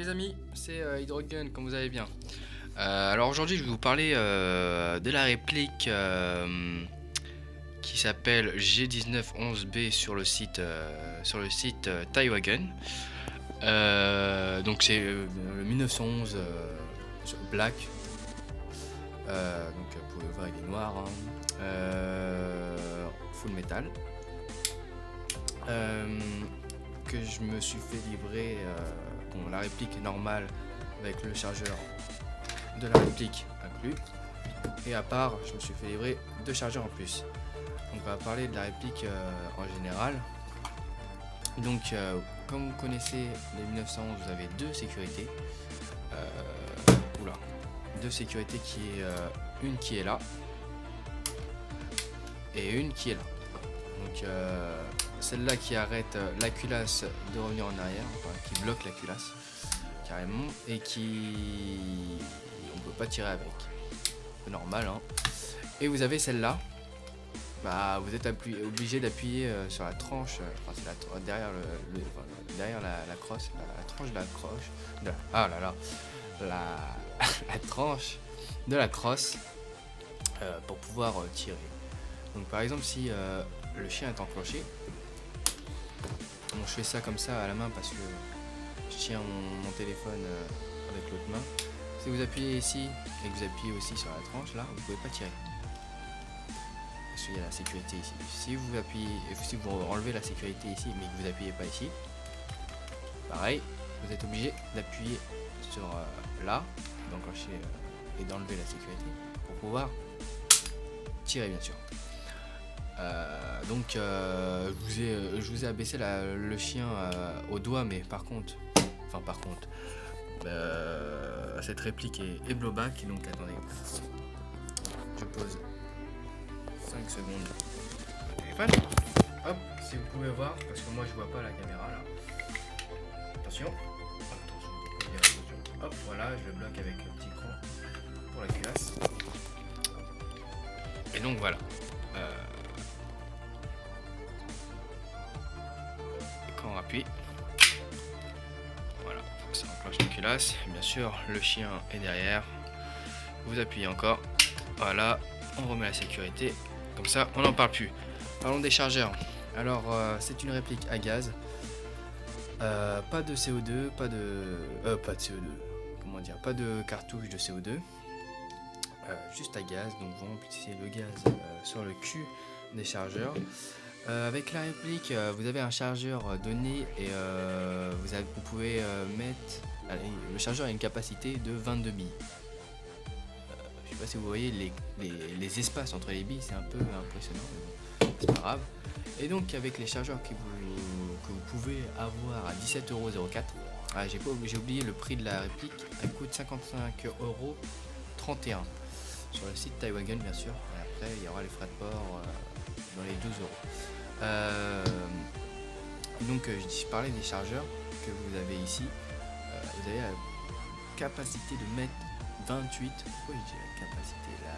les amis, c'est Hydrogun, comme vous allez bien. Alors aujourd'hui je vais vous parler de la réplique qui s'appelle G1911B sur le site Taiwagen. Donc c'est le 1911 Black. Donc vous pouvez voir il est noir, hein. Full metal. Que je me suis fait livrer la réplique normale avec le chargeur de la réplique inclus, et à part je me suis fait livrer 2 chargeurs en plus. Donc on va parler de la réplique en général. Donc comme vous connaissez les 1911, vous avez 2 sécurités, deux sécurités qui est une qui est là et une qui est là. Donc celle-là qui arrête la culasse de revenir en arrière, enfin qui bloque la culasse carrément, et qui on peut pas tirer avec, c'est normal, hein. Et vous avez celle-là, bah vous êtes obligé d'appuyer sur la tranche, enfin c'est derrière derrière la crosse, la tranche de la croche, ah là là, la tranche de la crosse pour pouvoir tirer. Donc par exemple si le chien est enclenché, bon, je fais ça comme ça à la main parce que je tiens mon téléphone avec l'autre main. Si vous appuyez ici et que vous appuyez aussi sur la tranche là, vous pouvez pas tirer parce qu'il y a la sécurité ici. Si vous enlevez la sécurité ici mais que vous appuyez pas ici, pareil, vous êtes obligé d'appuyer sur là, d'enclencher et d'enlever la sécurité pour pouvoir tirer, bien sûr. Donc je vous ai abaissé le chien au doigt, mais par contre cette réplique est blowback, donc attendez, je pose 5 secondes le téléphone, hop, si vous pouvez voir, parce que moi je vois pas la caméra là, attention, hop, voilà, je le bloque avec le petit cran pour la culasse, et donc voilà. Quand on appuie, voilà, ça enclenche la culasse. Bien sûr, le chien est derrière. Vous appuyez encore, voilà, on remet la sécurité. Comme ça, on n'en parle plus. Parlons des chargeurs. Alors, c'est une réplique à gaz. Pas de CO2, pas de CO2. Comment dire, pas de cartouche de CO2. Juste à gaz. Donc, vous remplissez le gaz sur le cul des chargeurs. Avec la réplique, vous avez un chargeur donné et vous pouvez mettre. Le chargeur a une capacité de 22 billes. Je sais pas si vous voyez les espaces entre les billes, c'est un peu impressionnant, mais bon, c'est pas grave. Et donc avec les chargeurs que vous pouvez avoir à 17,04€. Ah, j'ai oublié le prix de la réplique, elle coûte 55,31€ sur le site Taiwagen, bien sûr. Et après il y aura les frais de port dans les 12€. Donc je parlais des chargeurs que vous avez ici. Vous avez la capacité de mettre 28. Pourquoi je dis la capacité là,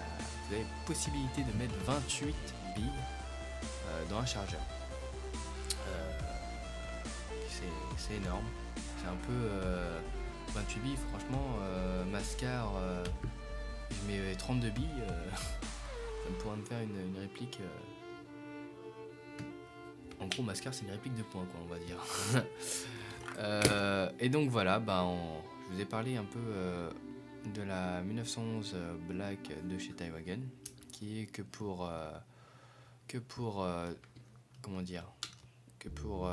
vous avez possibilité de mettre 28 billes dans un chargeur. C'est énorme. C'est un peu 28 billes. Franchement, Mascar, je mets 32 billes. Ça pourrait me faire une réplique. En gros, Mascar, c'est une réplique de points, quoi, on va dire. Et donc voilà, je vous ai parlé un peu de la 1911 Black de chez Taiwagen, qui est que pour comment dire, que pour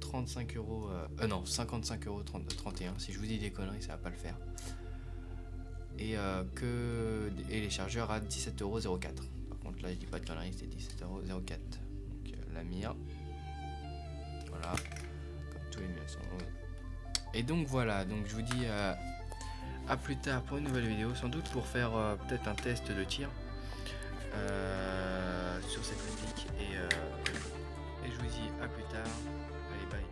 35€, non 55,31€. Si je vous dis des conneries, ça va pas le faire. Et les chargeurs à 17,04€. Par contre là, je dis pas de conneries, c'était 17,04€. Donc la mire. Voilà, comme tous les 1911. Et donc voilà, donc je vous dis à plus tard pour une nouvelle vidéo, sans doute pour faire peut-être un test de tir sur cette réplique. Et je vous dis à plus tard. Allez, bye.